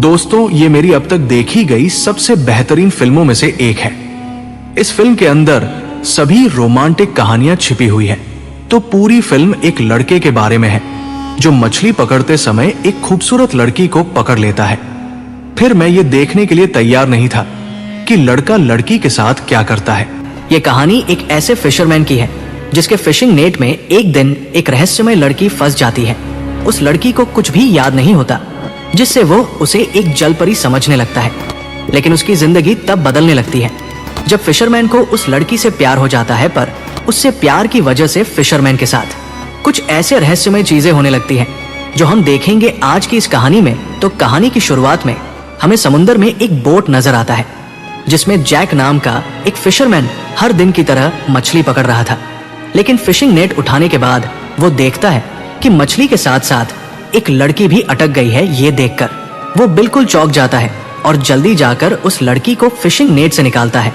दोस्तों, ये मेरी अब तक देखी गई सबसे बेहतरीन फिल्मों में से एक है। इस फिल्म के अंदर सभी रोमांटिक कहानियां छिपी हुई हैं। तो पूरी फिल्म एक लड़के के बारे में है जो मछली पकड़ते समय एक खूबसूरत लड़की को पकड़ लेता है। फिर मैं ये देखने के लिए तैयार नहीं था कि लड़का लड़की के साथ क्या करता है। ये कहानी एक ऐसे फिशरमैन की है जिसके फिशिंग नेट में एक दिन एक रहस्यमय लड़की फंस जाती है। उस लड़की को कुछ भी याद नहीं होता, जिससे वो उसे एक जलपरी समझने लगता है। लेकिन उसकी जिंदगी तब बदलने लगती है जब फिशरमैन को उस लड़की से प्यार हो जाता है, पर उससे प्यार की वजह से फिशरमैन के साथ कुछ ऐसे रहस्यमय चीजें होने लगती हैं जो हम देखेंगे आज की इस कहानी में। तो कहानी की शुरुआत में हमें समुद्र में एक बोट नजर आता है जिसमें जैक नाम का एक फिशरमैन हर दिन की तरह मछली पकड़ रहा था। लेकिन फिशिंग नेट उठाने के बाद वो देखता है कि मछली के साथ साथ एक लड़की भी अटक गई है। ये देखकर वो बिल्कुल चौंक जाता है और जल्दी जाकर उस लड़की को फिशिंग नेट से निकालता है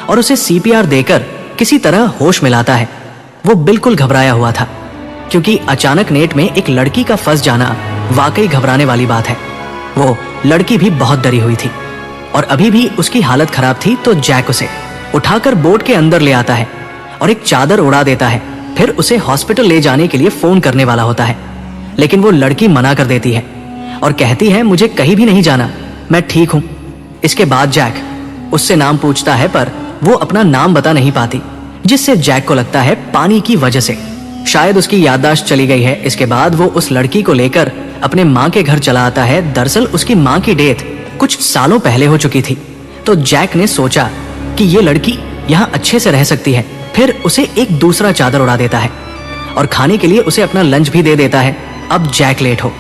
और उसे सीपीआर देकर किसी तरह होश में लाता है। वो बिल्कुल घबराया हुआ था क्योंकि अचानक नेट में एक लड़की का फंस जाना वाकई घबराने वाली बात है। वो लड़की भी बहुत डरी हुई थी और अभी भी उसकी हालत खराब थी। तो जैक उसे उठाकर बोट के अंदर ले आता है और एक चादर उड़ा देता है। फिर उसे हॉस्पिटल ले जाने के लिए फोन करने वाला होता है, लेकिन वो लड़की मना कर देती है और कहती है मुझे कहीं भी नहीं जाना, मैं ठीक हूं। इसके बाद जैक उससे नाम पूछता है, पर वो अपना नाम बता नहीं पाती, जिससे जैक को लगता है पानी की वजह से शायद उसकी याददाश्त चली गई है। इसके बाद वो उस लड़की को लेकर अपने माँ के घर चला आता है। दरअसल उसकी माँ की डेथ कुछ सालों पहले हो चुकी थी। तो जैक ने सोचा कि ये लड़की यहाँ अच्छे से रह सकती है। फिर उसे एक दूसरा चादर उड़ा देता है और खाने के लिए उसे अपना लंच भी दे देता है। अब जैक लेट हो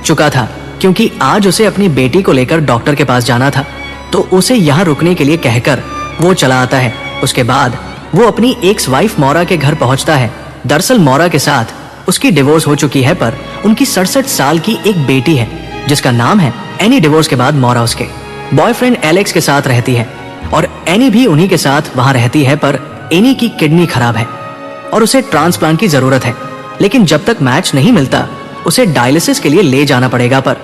चुका था क्योंकि आज उसे अपनी बेटी को लेकर डॉक्टर के पास जाना था। तो उसे यहाँ रुकने के लिए कहकर वो चला आता है। उसके बाद वो अपनी एक्स वाइफ मौरा के घर पहुंचता है। दरअसल मौरा के साथ उसकी डिवोर्स हो चुकी है, पर उनकी 67 साल की एक बेटी है जिसका नाम है एनी। डिवोर्स के बाद मौरा उसके बॉयफ्रेंड एलेक्स के साथ रहती है और एनी भी उन्हीं के साथ वहां रहती है। पर एनी की किडनी खराब है और उसे ट्रांसप्लांट की जरूरत है। लेकिन जब तक मैच नहीं मिलता उसे डायलिसिस के लिए ले जाना पड़ेगा। पर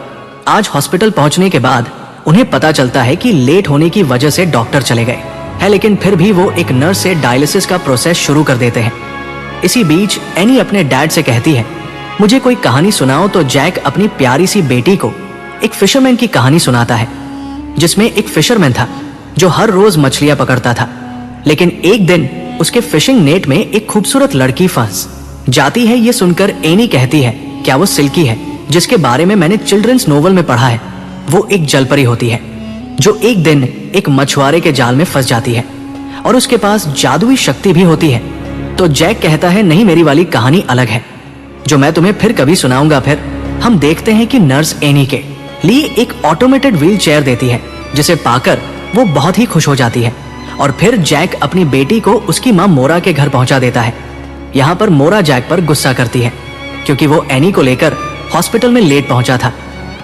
आज हॉस्पिटल पहुंचने के बाद उन्हें पता चलता है कि लेट होने की वजह से डॉक्टर चले गए हैं, लेकिन फिर भी वो एक नर्स से डायलिसिस का प्रोसेस शुरू कर देते हैं। इसी बीच एनी अपने डैड से कहती है मुझे कोई कहानी सुनाओ। तो जैक अपनी प्यारी सी बेटी को एक फिशरमैन की कहानी सुनाता है जिसमें एक फिशरमैन था जो हर रोज मछलियां पकड़ता था। लेकिन एक दिन उसके फिशिंग नेट में एक खूबसूरत लड़की फंस जाती है। ये सुनकर एनी कहती है क्या वो सिल्की है जिसके बारे में मैंने चिल्ड्रंस नोवेल में पढ़ा है। वो एक जलपरी होती है जो एक दिन एक मछुआरे के जाल में फंस जाती है और उसके पास जादुई शक्ति भी होती है। तो जैक कहता है नहीं, मेरी वाली कहानी अलग है जो मैं तुम्हें फिर कभी सुनाऊंगा। फिर हम देखते हैं कि नर्स एनी के लिए एक ऑटोमेटेड व्हील चेयर देती है जिसे पाकर वो बहुत ही खुश हो जाती है। और फिर जैक अपनी बेटी को उसकी माँ मोरा के घर पहुंचा देता है। यहाँ पर मोरा जैक पर गुस्सा करती है क्योंकि वो एनी को लेकर हॉस्पिटल में लेट पहुंचा था।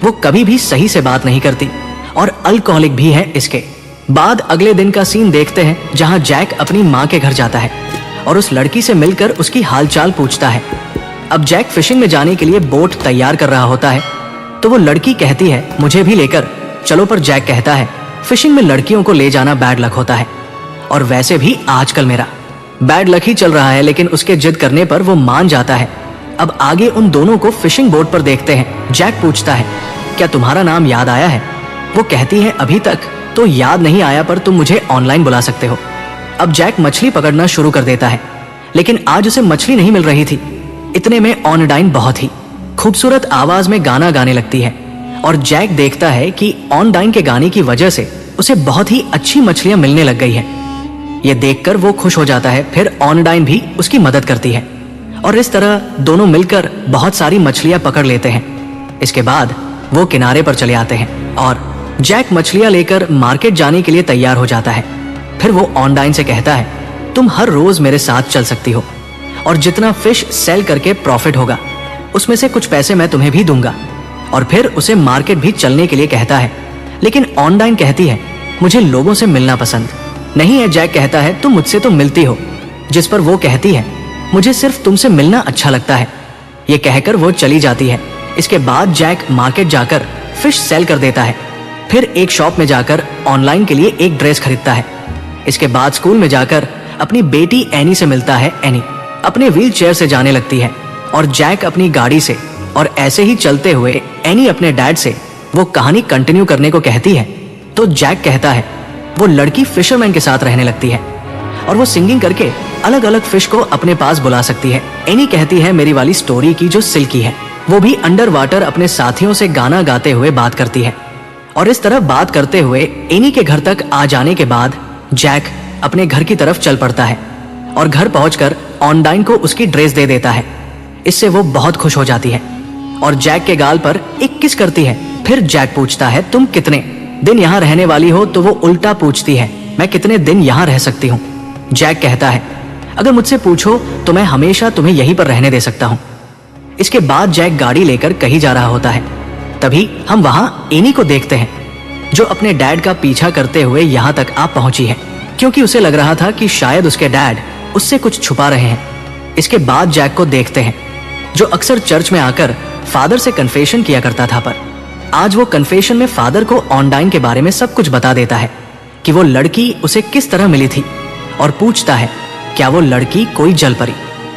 वो कभी भी सही से बात नहीं करती और अल्कोहलिक भी है। इसके बाद अगले दिन का सीन देखते हैं जहां जैक अपनी माँ के घर जाता है और उस लड़की से मिलकर उसकी हालचाल पूछता है। अब जैक फिशिंग में जाने के लिए बोट तैयार कर रहा होता है तो वो लड़की कहती है मुझे भी लेकर चलो। पर जैक कहता है फिशिंग में लड़कियों को ले जाना बैड लक होता है और वैसे भी आजकल मेरा बैड लक ही चल रहा है। लेकिन उसके जिद करने पर वो मान जाता है। अब आगे उन दोनों को फिशिंग बोट पर देखते हैं। जैक पूछता है क्या तुम्हारा नाम याद आया है? वो कहती है अभी तक तो याद नहीं आया, पर तुम मुझे ऑनलाइन बुला सकते हो। अब जैक मछली पकड़ना शुरू कर देता है, लेकिन आज उसे मछली नहीं मिल रही थी। इतने में ऑनडाइन बहुत ही खूबसूरत आवाज में गाना गाने लगती है और जैक देखता है कि ऑनडाइन के गाने की वजह से उसे बहुत ही अच्छी मछलियां मिलने लग गई है। ये देखकर वो खुश हो जाता है। फिर ऑनडाइन भी उसकी मदद करती है और इस तरह दोनों मिलकर बहुत सारी मछलियां पकड़ लेते हैं। इसके बाद वो किनारे पर चले आते हैं और जैक मछलियां लेकर मार्केट जाने के लिए तैयार हो जाता है। फिर वो ऑनडाइन से कहता है तुम हर रोज मेरे साथ चल सकती हो और जितना फिश सेल करके प्रॉफिट होगा उसमें से कुछ पैसे मैं तुम्हें भी दूंगा। और फिर उसे मार्केट भी चलने के लिए कहता है। लेकिन ऑनडाइन कहती है मुझे लोगों से मिलना पसंद नहीं है। जैक कहता है तुम मुझसे तो मिलती हो, जिस पर वो कहती है मुझे सिर्फ तुमसे मिलना अच्छा लगता है। ये कहकर वो चली जाती है। इसके बाद जैक मार्केट जाकर फिश सेल कर देता है। फिर एक शॉप में जाकर ऑनलाइन के लिए एक ड्रेस खरीदता है। इसके बाद स्कूल में जाकर अपनी बेटी एनी से मिलता है। एनी अपने व्हील चेयर से जाने लगती है और जैक अपनी गाड़ी से, और ऐसे ही चलते हुए एनी अपने डैड से वो कहानी कंटिन्यू करने को कहती है। तो जैक कहता है वो लड़की फिशरमैन के साथ रहने लगती है और वो सिंगिंग करके अलग अलग फिश को अपने पास बुला सकती है। एनी कहती है मेरी वाली स्टोरी की जो सिल्की है वो भी अंडर वाटर अपने साथियों से गाना गाते हुए बात करती है। और इस तरह बात करते हुए एनी के घर तक आ जाने के बाद जैक अपने घर की तरफ चल पड़ता है और घर पहुंचकर ऑनडाइन को उसकी ड्रेस दे देता है। इससे वो बहुत खुश हो जाती है और जैक के गाल पर एक किस करती है। फिर जैक पूछता है तुम कितने दिन यहाँ रहने वाली हो, तो वो उल्टा पूछती है मैं कितने दिन यहाँ रह सकती हूँ। जैक कहता है अगर मुझसे पूछो तो मैं हमेशा तुम्हें यहीं पर रहने दे सकता हूँ। इसके बाद जैक गाड़ी लेकर कहीं जा रहा होता है। तभी हम वहां एनी को देखते हैं जो अपने डैड का पीछा करते हुए यहाँ तक आ पहुंची है, क्योंकि उसे लग रहा था कि शायद उसके डैड उससे कुछ छुपा रहे हैं। इसके बाद जैक को देखते हैं जो अक्सर चर्च में आकर फादर से कन्फेशन किया करता था, पर आज वो कन्फेशन में फादर को ऑनडाइन के बारे में सब कुछ बता देता है कि वो लड़की उसे किस तरह मिली थी, और पूछता है क्या वो लड़की कोई जलपरी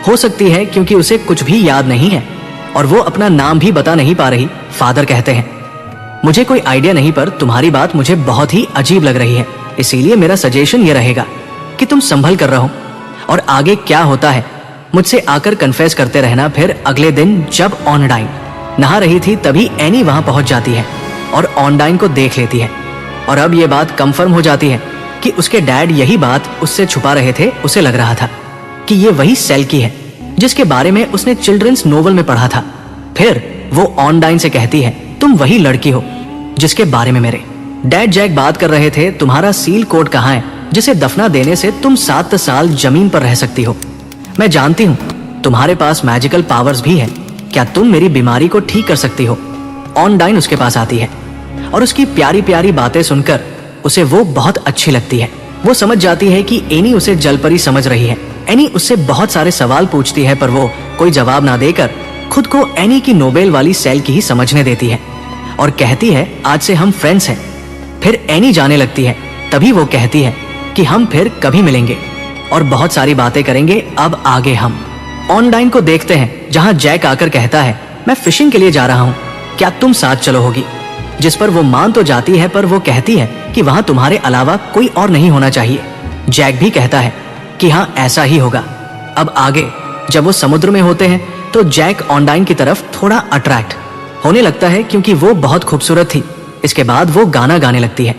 हो सकती है, क्योंकि उसे कुछ भी याद नहीं है और वो अपना नाम भी बता नहीं पा रही। फादर कहते हैं मुझे कोई आइडिया नहीं, पर तुम्हारी बात मुझे बहुत ही अजीब लग रही है, इसीलिए मेरा सजेशन ये रहेगा कि तुम संभल कर रहो और आगे क्या होता है मुझसे आकर कन्फेस करते रहना। फिर अगले दिन जब ऑनडाइन नहा रही थी तभी एनी वहां पहुंच जाती है और ऑनडाइन को देख लेती है, और अब ये बात कंफर्म हो जाती है कि उसके डैड यही बात उससे छुपा रहे थे। उसे लग रहा था कि ये वही सेल्की है जिसके बारे में उसने चिल्ड्रंस नोवेल में पढ़ा था। फिर वो ऑनडाइन से कहती है तुम वही लड़की हो जिसके बारे में मेरे डैड जैक बात कर रहे थे। तुम्हारा सील कोड कहाँ है जिसे दफना देने से तुम 7 साल जमीन पर रह सकती हो। मैं जानती हूँ तुम्हारे पास मैजिकल पावर्स भी है, क्या तुम मेरी बीमारी को ठीक कर सकती हो। ऑनडाइन उसके पास आती है और उसकी प्यारी प्यारी बातें सुनकर उसे वो बहुत अच्छी लगती है। वो समझ जाती है कि एनी उसे जलपरी समझ रही है। एनी उससे बहुत सारे सवाल पूछती है, पर वो कोई जवाब ना देकर खुद को एनी की नोबेल वाली सेल की ही समझने देती है और कहती है आज से हम फ्रेंड्स हैं। फिर एनी जाने लगती है। तभी वो कहती है कि हम फिर कभी मिलेंगे और बहुत सारी बातें करेंगे। अब आगे हम ऑनडाइन को देखते हैं जहां जैक आकर कहता है मैं फिशिंग के लिए जा रहा हूँ, क्या तुम साथ चलो होगी। जिस पर वो मान तो जाती है, पर वो कहती है कि वहां तुम्हारे अलावा कोई और नहीं होना चाहिए। जैक भी कहता है कि हाँ ऐसा ही होगा। अब आगे जब वो समुद्र में होते हैं तो जैक ऑनडाइन की तरफ थोड़ा अट्रैक्ट होने लगता है क्योंकि वो बहुत खूबसूरत थी। इसके बाद वो गाना गाने लगती है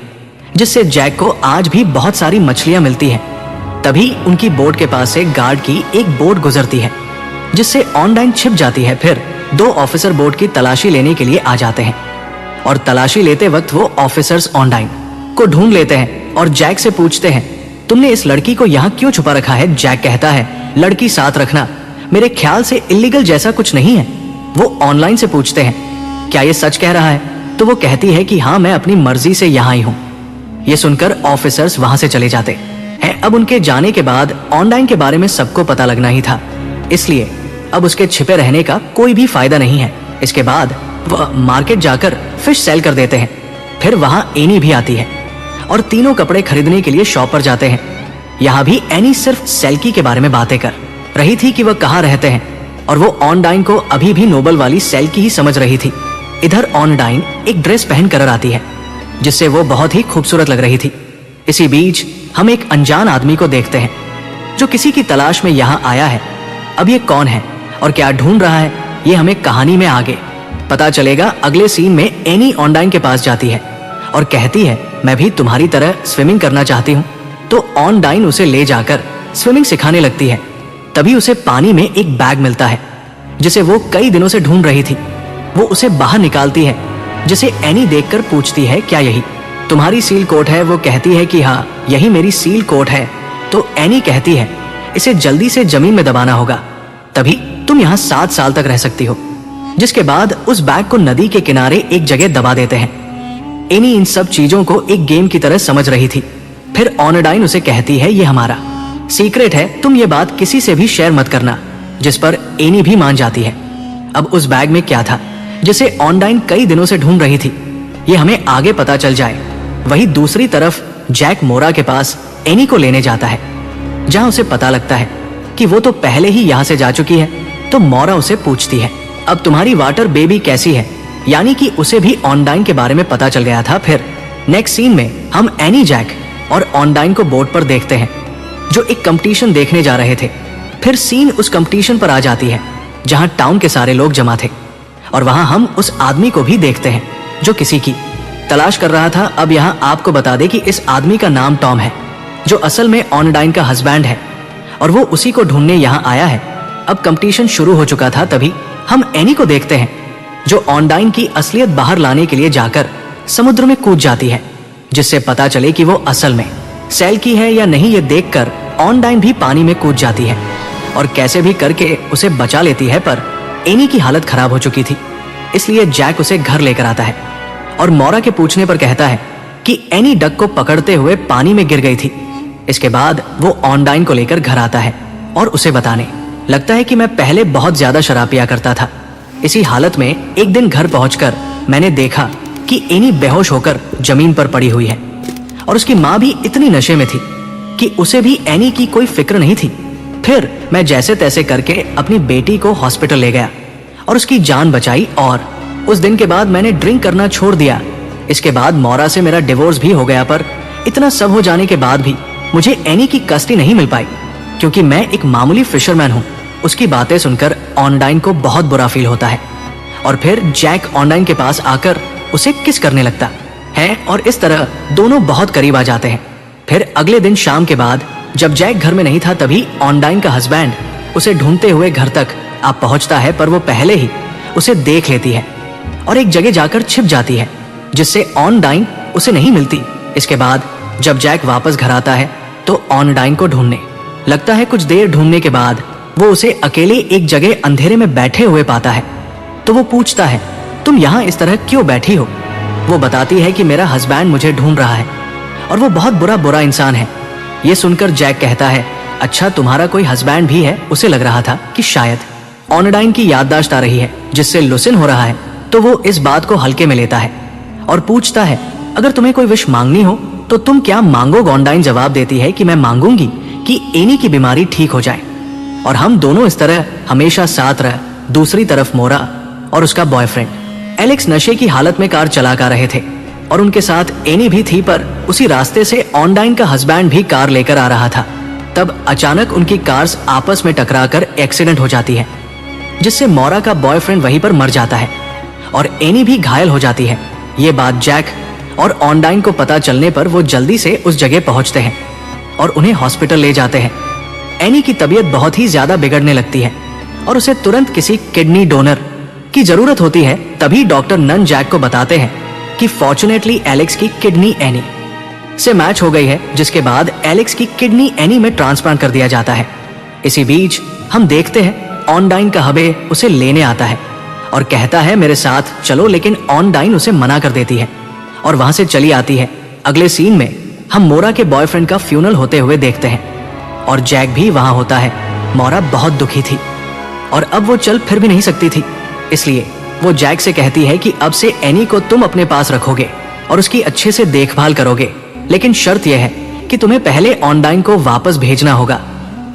जिससे जैक को आज भी बहुत सारी मछलियां मिलती हैं। तभी उनकी बोट के पास से गार्ड की एक बोट गुजरती है जिससे ऑनडाइन छिप जाती है। फिर 2 ऑफिसर बोट की तलाशी लेने के लिए आ जाते हैं और तलाशी लेते वक्त वो ऑफिसर्स ऑनडाइन को ढूंढ लेते हैं और जैक से पूछते हैं तुमने इस लड़की को यहाँ क्यों छुपा रखा है। जैक कहता है लड़की साथ रखना मेरे ख्याल से इलीगल जैसा कुछ नहीं है। वो ऑनलाइन से पूछते हैं क्या ये सच कह रहा है, तो वो कहती है कि हाँ मैं अपनी मर्जी से यहाँ आई हूँ। ये सुनकर ऑफिसर्स वहां से चले जाते हैं। अब उनके जाने के बाद ऑनलाइन के बारे में सबको पता लगना ही था, इसलिए अब उसके छिपे रहने का कोई भी फायदा नहीं है। इसके बाद वह मार्केट जाकर फिश सेल कर देते हैं। फिर वहां एनी भी आती है और तीनों कपड़े खरीदने के लिए शॉप पर जाते हैं। यहाँ भी एनी सिर्फ सेल्की के बारे में बातें कर रही थी कि वह कहाँ रहते हैं, और वो ऑनडाइन को अभी भी नोबल वाली सेल्की ही समझ रही थी। इधर ऑनडाइन एक ड्रेस पहन कर आती है जिससे वो बहुत ही खूबसूरत लग रही थी। इसी बीच हम एक अनजान आदमी को देखते हैं जो किसी की तलाश में यहाँ आया है। अब ये कौन है और क्या ढूंढ रहा है, ये हमें कहानी में आगे पता चलेगा। अगले सीन में एनी ऑनडाइन के पास जाती है और कहती है मैं भी तुम्हारी तरह स्विमिंग करना चाहती हूँ। तो ऑनडाइन उसे ले जाकर स्विमिंग सिखाने लगती है। तभी उसे पानी में एक बैग मिलता है जिसे वो कई दिनों से ढूंढ रही थी। वो उसे बाहर निकालती है जिसे एनी देखकर पूछती है क्या यही तुम्हारी सील कोट है। वो कहती है कि हाँ यही मेरी सील कोट है। तो एनी कहती है इसे जल्दी से जमीन में दबाना होगा, तभी तुम यहाँ 7 साल तक रह सकती हो। जिसके बाद उस बैग को नदी के किनारे एक जगह दबा देते हैं। एनी इन सब चीजों को एक गेम की तरह समझ रही थी। फिर ऑनडाइन उसे कहती है ये हमारा सीक्रेट है, तुम ये बात किसी से भी शेयर मत करना। जिस पर एनी भी मान जाती है। अब उस बैग में क्या था जिसे ऑनडाइन कई दिनों से ढूंढ रही थी। ये हमें आगे पता चल जाए। वहीं दूसरी तरफ जैक मोरा के पास एनी को लेने जाता है, जहां उसे पता लगता है कि वो तो पहले ही यहां से जा चुकी है। तो मोरा उसे पूछती है, अब तुम्हारी वाटर बेबी कैसी है? यानी कि उसे भी ऑनडाइन के बारे में पता चल गया था। फिर नेक्स्ट सीन में हम एनी, जैक और ऑनडाइन को बोट पर देखते हैं, जो एक कंपटीशन देखने जा रहे थे। फिर सीन उस कंपटीशन पर आ जाती है जहां टाउन के सारे लोग जमा थे, और वहां हम उस आदमी को भी देखते हैं जो किसी की तलाश कर रहा था। अब यहां आपको बता दे कि इस आदमी का नाम टॉम है, जो असल में ऑनडाइन का हस्बैंड है, और वो उसी को ढूंढने यहां आया है। अब कंपटीशन शुरू हो चुका था, तभी हम एनी को देखते हैं, जो ऑनडाइन की असलियत बाहर लाने के लिए जाकर समुद्र में कूद जाती है, जिससे पता चले कि वो असल में सेल की है या नहीं। ये देखकर ऑनडाइन भी पानी में कूद जाती है और कैसे भी करके उसे बचा लेती है, पर एनी की हालत खराब हो चुकी थी, इसलिए जैक उसे घर लेकर आता है और मोरा के पूछने पर कहता है कि एनी डक को पकड़ते हुए पानी में गिर गई थी। इसके बाद वो ऑनडाइन को लेकर घर आता है और उसे बताने लगता है कि मैं पहले बहुत ज्यादा शराब पिया करता था। इसी हालत में एक दिन घर पहुंचकर मैंने देखा कि एनी बेहोश होकर जमीन पर पड़ी हुई है, और उसकी माँ भी इतनी नशे में थी कि उसे भी एनी की कोई फिक्र नहीं थी। फिर मैं जैसे तैसे करके अपनी बेटी को हॉस्पिटल ले गया और उसकी जान बचाई, और उस दिन के बाद मैंने ड्रिंक करना छोड़ दिया। इसके बाद मोरा से मेरा डिवोर्स भी हो गया, पर इतना सब हो जाने के बाद भी मुझे एनी की कस्टडी नहीं मिल पाई, क्योंकि मैं एक मामूली फिशरमैन हूँ। उसकी बातें सुनकर ऑनडाइन को बहुत बुरा फील होता है, और फिर जैक ऑनडाइन के पास आकर उसे किस करने लगता है, और इस तरह दोनों बहुत करीब आ जाते हैं। फिर अगले दिन शाम के बाद जब जैक घर में नहीं था, तभी ऑनडाइन का हस्बैंड उसे ढूंढते हुए घर तक आ पहुंचता है, पर वो पहले ही उसे देख लेती है और एक जगह जाकर छिप जाती है, जिससे ऑनडाइन उसे नहीं मिलती। इसके बाद जब जैक वापस घर आता है तो ऑनडाइन को ढूंढने लगता है। कुछ देर ढूंढने के बाद वो उसे अकेले एक जगह अंधेरे में बैठे हुए पाता है, तो वो पूछता है, तुम यहाँ इस तरह क्यों बैठी हो? वो बताती है कि मेरा हस्बैंड मुझे ढूंढ रहा है और वो बहुत बुरा इंसान है। ये सुनकर जैक कहता है, अच्छा तुम्हारा कोई हस्बैंड भी है? उसे लग रहा था कि शायद ऑनडाइन की याददाश्त आ रही है, जिससे लुसिन हो रहा है, तो वो इस बात को हल्के में लेता है और पूछता है, अगर तुम्हें कोई विश मांगनी हो तो तुम क्या मांगोगे? ऑनडाइन जवाब देती है कि मैं मांगूंगी कि एनी की बीमारी ठीक हो जाए और हम दोनों इस तरह हमेशा साथ रह। दूसरी तरफ मोरा और उसका बॉयफ्रेंड एलेक्स नशे की हालत में कार चला कर रहे थे, और उनके साथ एनी भी थी, पर उसी रास्ते से ऑनडाइन का हस्बैंड भी कार लेकर आ रहा था। तब अचानक उनकी कार्स आपस में टकराकर एक्सीडेंट हो जाती है, जिससे मोरा का बॉयफ्रेंड वहीं पर मर जाता है और एनी भी घायल हो जाती है। ये बात जैक और ऑनडाइन को पता चलने पर वो जल्दी से उस जगह पहुंचते हैं और उन्हें हॉस्पिटल ले जाते हैं। एनी की तबीयत बहुत ही ज्यादा बिगड़ने लगती है और उसे तुरंत किसी किडनी डोनर की जरूरत होती है। तभी डॉक्टर नन जैक को बताते हैं कि फॉर्चुनेटली एलेक्स की किडनी एनी से मैच हो गई है, जिसके बाद एलेक्स की किडनी एनी में ट्रांसप्लांट कर दिया जाता है। इसी बीच हम देखते हैं ऑनडाइन का हबे उसे लेने आता है और कहता है मेरे साथ चलो, लेकिन ऑनडाइन उसे मना कर देती है और वहां से चली आती है। अगले सीन में हम मोरा के बॉयफ्रेंड का फ्यूनल होते हुए देखते हैं और जैक भी वहां होता है। मोरा बहुत दुखी थी और अब वो चल फिर भी नहीं सकती थी, इसलिए वो जैक से कहती है कि अब से एनी को तुम अपने पास रखोगे और उसकी अच्छे से देखभाल करोगे, लेकिन शर्त यह है कि तुम्हें पहले ऑनडाइन को वापस भेजना होगा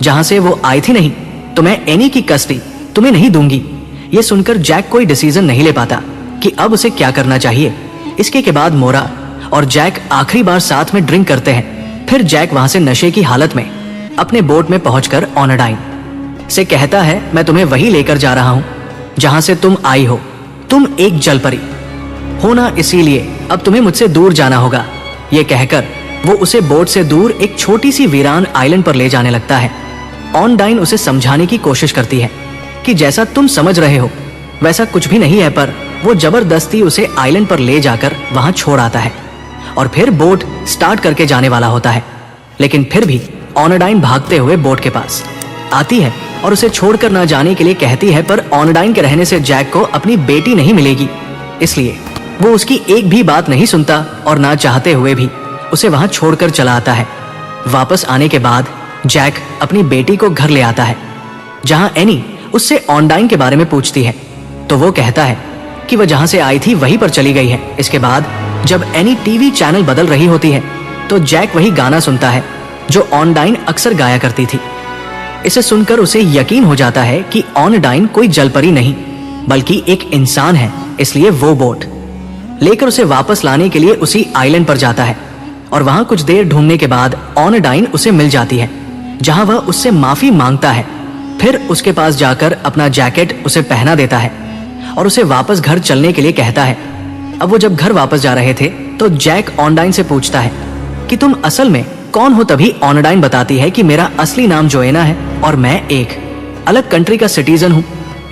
जहां से वो आई थी, नहीं तो मैं एनी की कस्टडी तुम्हें नहीं दूंगी। ये सुनकर जैक कोई डिसीजन नहीं ले पाता कि अब उसे क्या करना चाहिए। इसके के बाद मोरा और जैक आखिरी बार साथ में ड्रिंक करते हैं। फिर जैक वहां से नशे की हालत में अपने बोट में पहुंचकर ऑनडाइन से कहता है मैं तुम्हें वही लेकर जा रहा हूं जहां से तुम आई हो। तुम एक जलपरी हो ना, इसीलिए अब तुम्हें मुझसे दूर जाना होगा। ये कहकर वो उसे बोट से दूर एक छोटी सी वीरान आइलैंड पर ले जाने लगता है। ऑनडाइन उसे समझाने की कोशिश करती है कि जैसा तुम समझ रहे हो वैसा कुछ भी नहीं है, पर वो जबरदस्ती उसे आइलैंड पर ले जाकर वहां छोड़ आता है और फिर बोट स्टार्ट करके जाने वाला होता है। लेकिन फिर भी ऑनडाइन भागते हुए बोट के पास आती है और उसे छोड़कर ना जाने के लिए कहती है, पर ऑनडाइन के रहने से जैक को अपनी बेटी नहीं मिलेगी, इसलिए वो उसकी एक भी बात नहीं सुनता और ना चाहते हुए भी उसे वहां छोड़कर चला आता है। वापस आने के बाद जैक अपनी बेटी को घर ले आता है, जहां एनी उससे ऑनडाइन के बारे में पूछती है तो वो कहता है कि वह जहां से आई थी वहीं पर चली गई है। इसके बाद जब एनी टीवी चैनल बदल रही होती है तो जैक वही गाना सुनता है जो ऑनडाइन अक्सर गाया करती थी। इसे सुनकर उसे यकीन हो जाता है कि ऑनडाइन कोई जलपरी नहीं बल्कि एक इंसान है, इसलिए वो बोट लेकर उसे वापस लाने के लिए उसी आइलैंड पर जाता है और वहां कुछ देर ढूंढने के बाद ऑनडाइन उसे मिल जाती है, जहां वह उससे माफी मांगता है। फिर उसके पास जाकर अपना जैकेट उसे पहना देता है और उसे वापस घर चलने के लिए कहता है। अब वो जब घर वापस जा रहे थे तो जैक ऑनडाइन से पूछता है कि तुम असल में कौन हो। तभी ऑनडाइन बताती है कि मेरा असली नाम जोएना है और मैं एक अलग कंट्री का सिटीजन हूँ।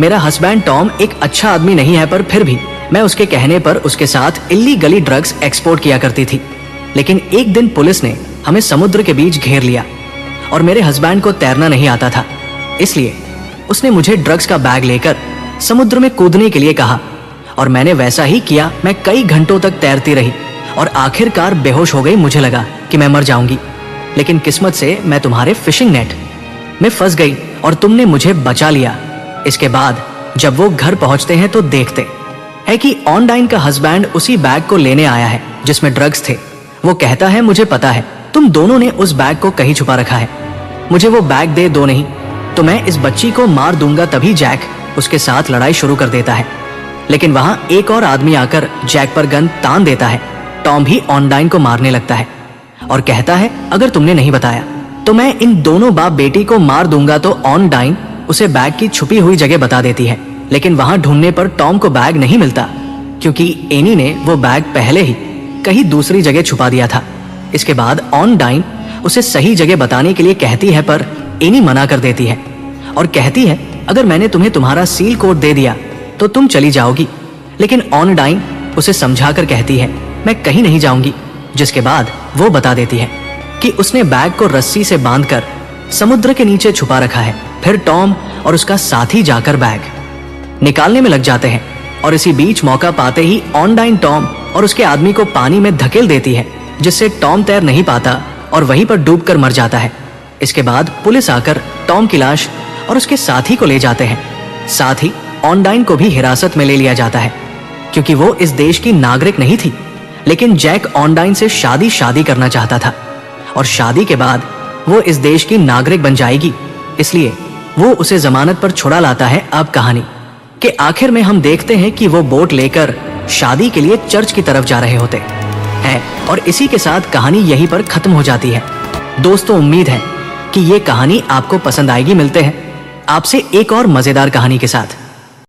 मेरा हस्बैंड टॉम एक अच्छा आदमी नहीं है, पर फिर भी मैं उसके कहने पर उसके साथ इल्लीगली ड्रग्स एक्सपोर्ट किया करती थी। लेकिन एक दिन पुलिस ने हमें समुद्र के बीच घेर लिया और मेरे हस्बैंड को तैरना नहीं आता था, इसलिए उसने मुझे ड्रग्स का बैग लेकर समुद्र में कूदने के लिए कहा और मैंने वैसा ही किया। मैं कई घंटों तक तैरती रही और आखिरकार बेहोश हो गई। मुझे लगा कि मैं मर जाऊंगी, लेकिन किस्मत से मैं तुम्हारे फिशिंग नेट में फंस गई और तुमने मुझे बचा लिया। इसके बाद जब वो घर पहुंचते हैं तो देखते हैं कि ऑनडाइन का हस्बैंड उसी बैग को लेने आया है जिसमें ड्रग्स थे। वो कहता है, मुझे पता है तुम दोनों ने उस बैग को कहीं छुपा रखा है, मुझे वो बैग दे दो, नहीं तो मैं इस बच्ची को मार दूंगा। तभी जैक उसके साथ लड़ाई शुरू कर देता है, लेकिन वहां एक और आदमी आकर जैक पर गन तान देता है। टॉम भी ऑनडाइन को मारने लगता है और कहता है, अगर तुमने नहीं बताया तो मैं इन दोनों बाप बेटी को मार दूंगा। तो ऑनडाइन उसे बैग की छुपी हुई जगह बता देती है, लेकिन वहां ढूंढने पर टॉम को बैग नहीं मिलता क्योंकि एनी ने वो बैग पहले ही कहीं दूसरी जगह छुपा दिया था। इसके बाद ऑनडाइन उसे सही जगह बताने के लिए कहती है, पर एनी मना कर देती है और कहती है, अगर मैंने तुम्हें तुम्हारा सील कोड दे दिया तो तुम चली जाओगी। लेकिन ऑनडाइन उसे समझाकर कहती है, मैं कहीं नहीं जाऊंगी। जिसके बाद वो बता देती है कि उसने बैग को रस्सी से बांधकर समुद्र के नीचे छुपा रखा है। फिर टॉम और उसका साथी जाकर बैग निकालने में लग जाते हैं और इसी बीच मौका पाते ही ऑनडाइन टॉम और उसके आदमी को पानी में धकेल देती है, जिससे टॉम तैर नहीं पाता और वहीं पर डूबकर मर जाता है। इसके बाद पुलिस आकर टॉम की लाश और उसके साथी को ले जाते हैं। साथ ही ऑनडाइन को भी हिरासत में ले लिया जाता है क्योंकि वो इस देश की नागरिक नहीं थी। लेकिन जैक ऑनडाइन से शादी करना चाहता था और शादी के बाद वो इस देश की नागरिक बन जाएगी, इसलिए वो उसे जमानत पर छुड़ा लाता है। अब कहानी के आखिर में हम देखते हैं कि वो बोट लेकर शादी के लिए चर्च की तरफ जा रहे होते हैं और इसी के साथ कहानी यहीं पर खत्म हो जाती है। दोस्तों, उम्मीद है कि ये कहानी आपको पसंद आएगी। मिलते हैं आपसे एक और मजेदार कहानी के साथ।